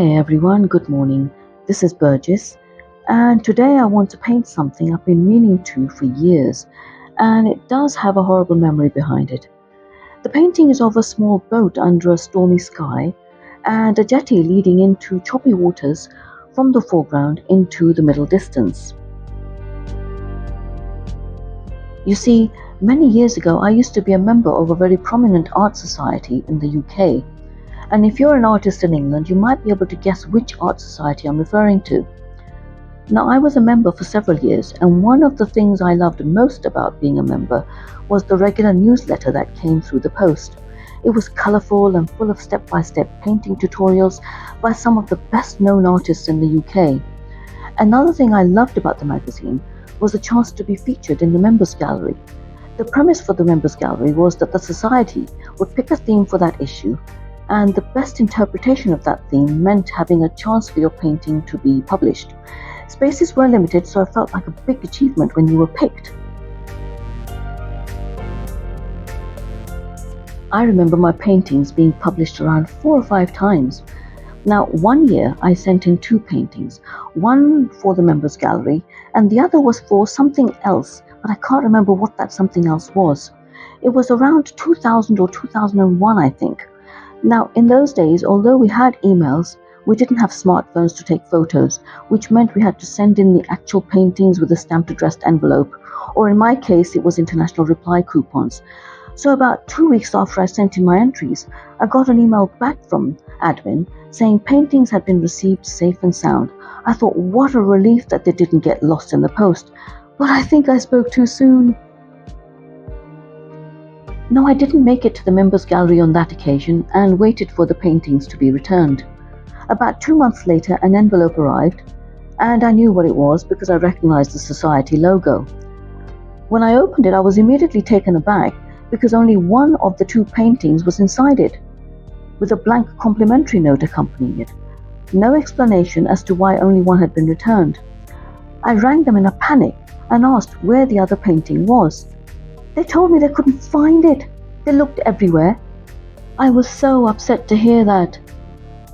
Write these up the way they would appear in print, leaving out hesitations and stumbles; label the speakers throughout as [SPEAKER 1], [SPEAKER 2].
[SPEAKER 1] Hey everyone, good morning. This is Burgess, and today I want to paint something I've been meaning to for years, and it does have a horrible memory behind it. The painting is of a small boat under a stormy sky and a jetty leading into choppy waters from the foreground into the middle distance. You see, many years ago I used to be a member of a very prominent art society in the UK. And if you're an artist in England, you might be able to guess which art society I'm referring to. Now, I was a member for several years, and one of the things I loved most about being a member was the regular newsletter that came through the post. It was colourful and full of step-by-step painting tutorials by some of the best-known artists in the UK. Another thing I loved about the magazine was the chance to be featured in the Members Gallery. The premise for the Members Gallery was that the society would pick a theme for that issue, and the best interpretation of that theme meant having a chance for your painting to be published. Spaces were limited, so it felt like a big achievement when you were picked. I remember my paintings being published around 4 or 5 times. Now, one year I sent in 2 paintings, one for the Members Gallery and the other was for something else, but I can't remember what that something else was. It was around 2000 or 2001, I think. Now, in those days, although we had emails, we didn't have smartphones to take photos, which meant we had to send in the actual paintings with a stamped addressed envelope, or in my case, it was international reply coupons. So about 2 weeks after I sent in my entries, I got an email back from admin saying paintings had been received safe and sound. I thought, what a relief that they didn't get lost in the post, but I think I spoke too soon. No, I didn't make it to the Members Gallery on that occasion and waited for the paintings to be returned. About 2 months later, an envelope arrived, and I knew what it was because I recognized the society logo. When I opened it, I was immediately taken aback because only one of the 2 paintings was inside it, with a blank complimentary note accompanying it. No explanation as to why only one had been returned. I rang them in a panic and asked where the other painting was. They told me they couldn't find it. They looked everywhere. I was so upset to hear that.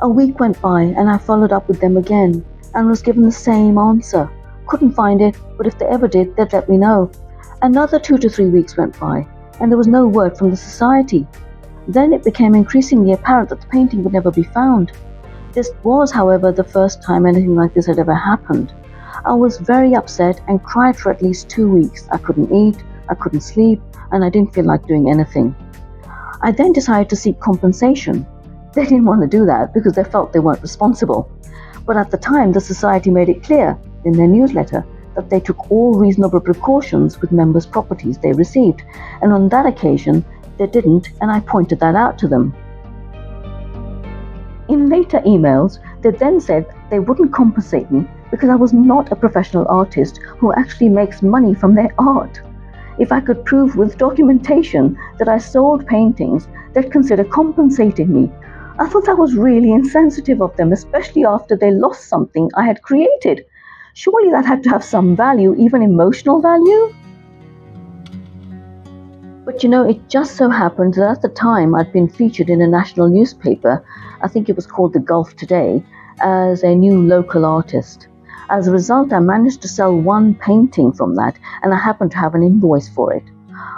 [SPEAKER 1] A week went by and I followed up with them again and was given the same answer. Couldn't find it, but if they ever did, they'd let me know. Another 2 to 3 weeks went by and there was no word from the society. Then it became increasingly apparent that the painting would never be found. This was, however, the first time anything like this had ever happened. I was very upset and cried for at least 2 weeks. I couldn't eat, I couldn't sleep, and I didn't feel like doing anything. I then decided to seek compensation. They didn't want to do that because they felt they weren't responsible. But at the time, the society made it clear in their newsletter that they took all reasonable precautions with members' properties they received, and on that occasion, they didn't, and I pointed that out to them. In later emails, they then said they wouldn't compensate me because I was not a professional artist who actually makes money from their art. If I could prove with documentation that I sold paintings, they'd consider compensating me. I thought that was really insensitive of them, especially after they lost something I had created. Surely that had to have some value, even emotional value? But it just so happened that at the time I'd been featured in a national newspaper, I think it was called the Gulf Today, as a new local artist. As a result, I managed to sell 1 painting from that, and I happened to have an invoice for it.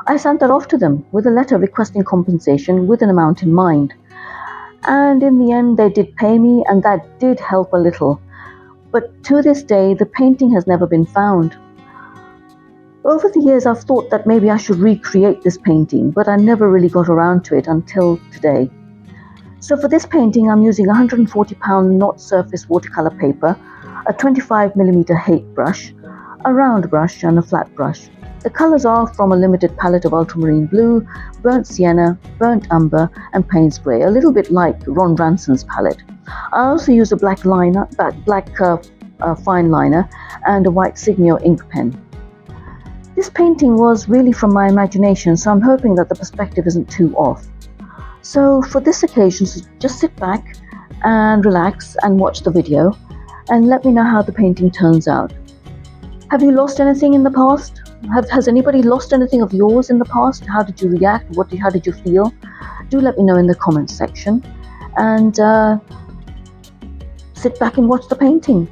[SPEAKER 1] I sent that off to them with a letter requesting compensation with an amount in mind. And in the end, they did pay me, and that did help a little. But to this day, the painting has never been found. Over the years, I've thought that maybe I should recreate this painting, but I never really got around to it until today. So for this painting, I'm using 140-pound knot surface watercolor paper, a 25mm Hake brush, a round brush and a flat brush. The colors are from a limited palette of ultramarine blue, burnt sienna, burnt umber and Payne's grey, a little bit like Ron Ranson's palette. I also use a black fine liner and a white Signo ink pen. This painting was really from my imagination, so I'm hoping that the perspective isn't too off. So for this occasion, just sit back and relax and watch the video and let me know how the painting turns out. Have you lost anything in the past? Has anybody lost anything of yours in the past? How did you react? How did you feel? Do let me know in the comments section. And sit back and watch the painting.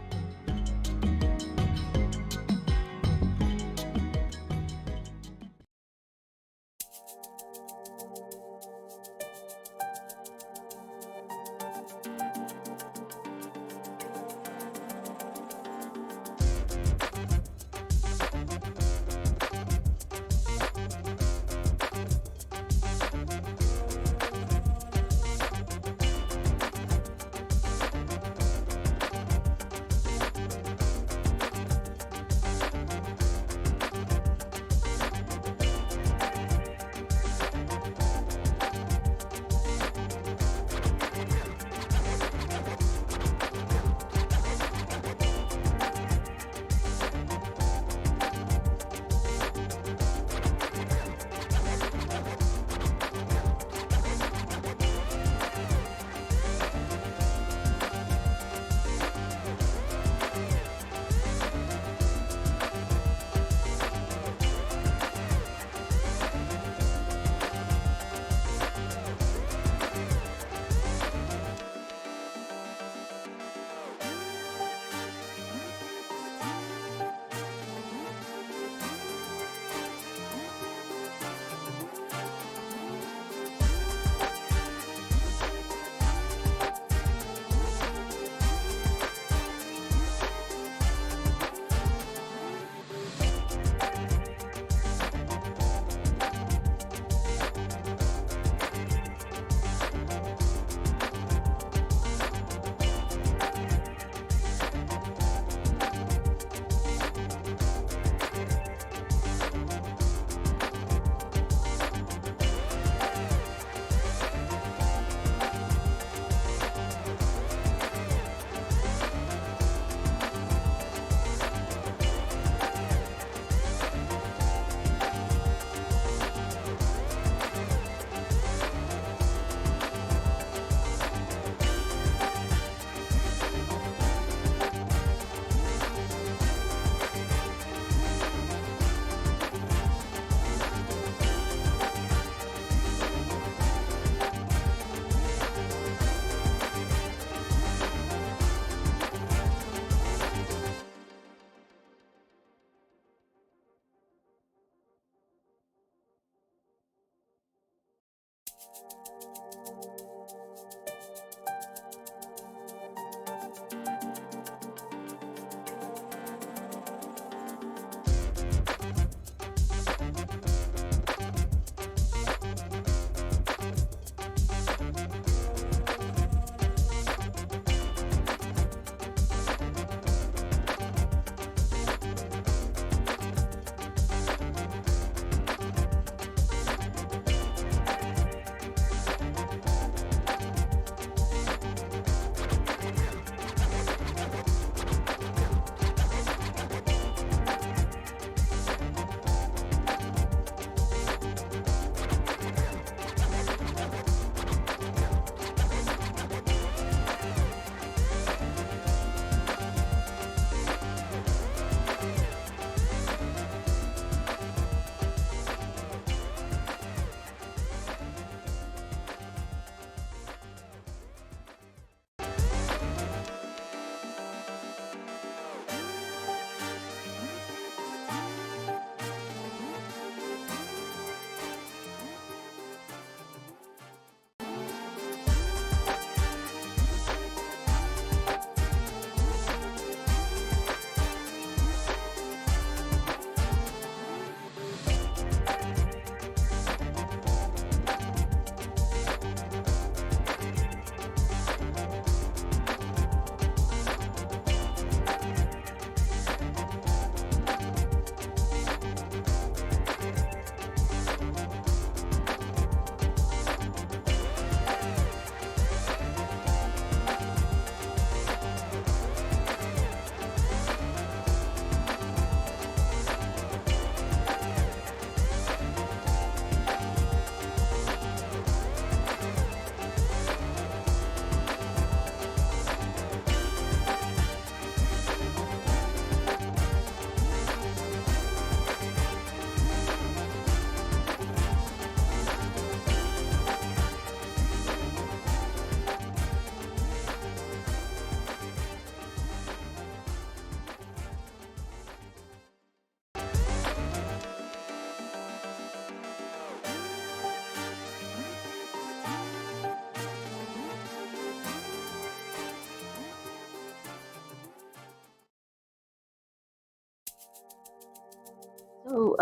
[SPEAKER 1] So,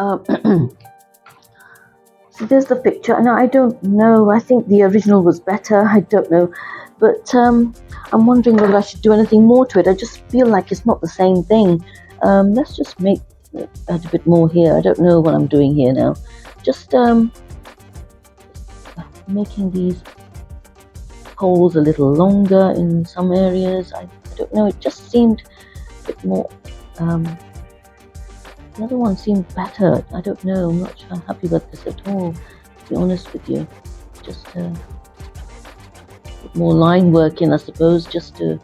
[SPEAKER 1] so there's the picture. Now, I don't know. I think the original was better. I don't know. But I'm wondering whether I should do anything more to it. I just feel like it's not the same thing. Let's just make add a bit more here. I don't know what I'm doing here now. Just making these holes a little longer in some areas. I don't know. It just seemed a bit more... the other one seemed better. I don't know. I'm not sure happy with this at all, to be honest with you. Just put more line work in, I suppose, just to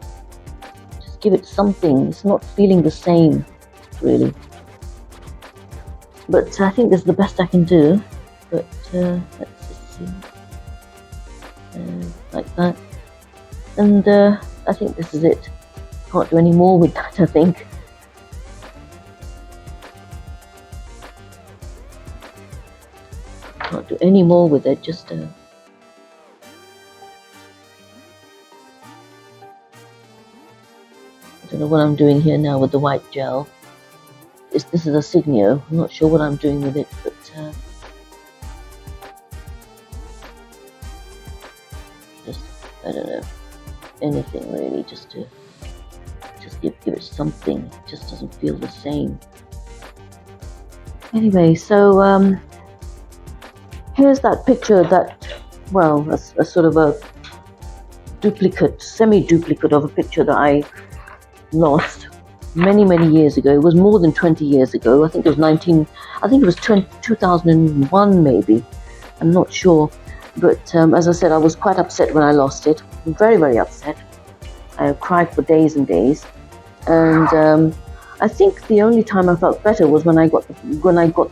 [SPEAKER 1] give it something. It's not feeling the same, really. But I think this is the best I can do. But let's just see. Like that. And I think this is it. Can't do any more with that, I think. Can't do any more with it, just I don't know what I'm doing here now with the white gel. This is a Signio. I'm not sure what I'm doing with it, but just, I don't know, anything really, just give it something. It just doesn't feel the same. Anyway, so here's that picture that, well, a sort of a duplicate, semi-duplicate of a picture that I lost many years ago. It was more than 20 years ago. I think it was 2001 maybe. I'm not sure. But as I said, I was quite upset when I lost it. Very upset. I cried for days and days. And I think the only time I felt better was when I got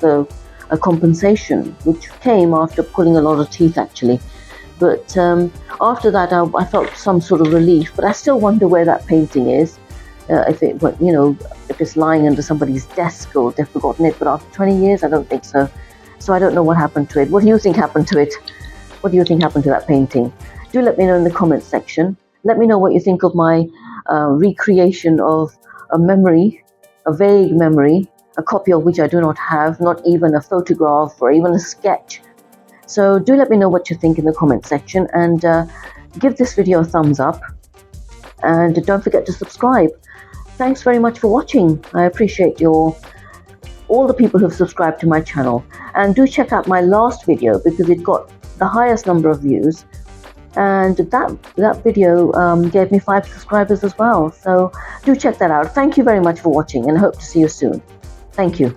[SPEAKER 1] a compensation, which came after pulling a lot of teeth actually. But after that, I felt some sort of relief. But I still wonder where that painting is. If it's lying under somebody's desk or they've forgotten it. But after 20 years, I don't think so. So I don't know what happened to it. What do you think happened to it? What do you think happened to that painting? Do let me know in the comments section. Let me know what you think of my recreation of a memory, a vague memory, a copy of which I do not have, not even a photograph or even a sketch. So do let me know what you think in the comment section, and give this video a thumbs up, and don't forget to subscribe. Thanks very much for watching. I appreciate all the people who've subscribed to my channel, and do check out my last video because it got the highest number of views, and that video gave me 5 subscribers as well. So do check that out. Thank you very much for watching, and I hope to see you soon. Thank you.